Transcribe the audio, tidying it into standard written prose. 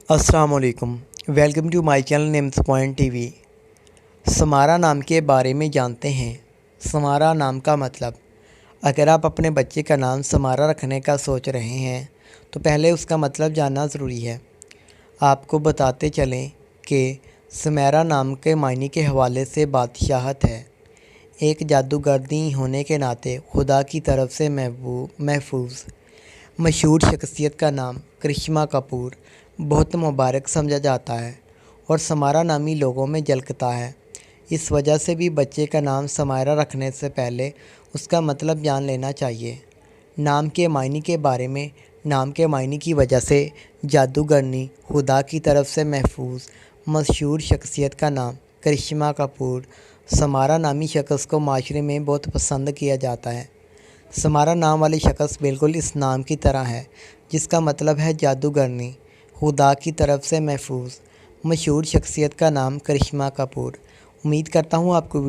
السلام علیکم، welcome to my channel names point T V. سمارا نام کے بارے میں جانتے ہیں۔ سمارا نام کا مطلب، اگر آپ اپنے بچے کا نام سمارا رکھنے کا سوچ رہے ہیں تو پہلے اس کا مطلب جاننا ضروری ہے۔ آپ کو بتاتے چلیں کہ سمیرا نام کے معنی کے حوالے سے بادشاہت ہے۔ ایک جادوگرنی ہونے کے ناطے خدا کی طرف سے محفوظ مشہور شخصیت کا نام کرشمہ کپور بہت مبارک سمجھا جاتا ہے اور سمارا نامی لوگوں میں جھلکتا ہے۔ اس وجہ سے بھی بچے کا نام سمارا رکھنے سے پہلے اس کا مطلب جان لینا چاہیے۔ نام کے معنی کے بارے میں، نام کے معنی کی وجہ سے جادوگرنی، خدا کی طرف سے محفوظ مشہور شخصیت کا نام کرشمہ کپور، سمارا نامی شخص کو معاشرے میں بہت پسند کیا جاتا ہے۔ سمارا نام والی شخص بالکل اس نام کی طرح ہے، جس کا مطلب ہے جادوگرنی، خدا کی طرف سے محفوظ مشہور شخصیت کا نام کرشمہ کپور۔ امید کرتا ہوں آپ کو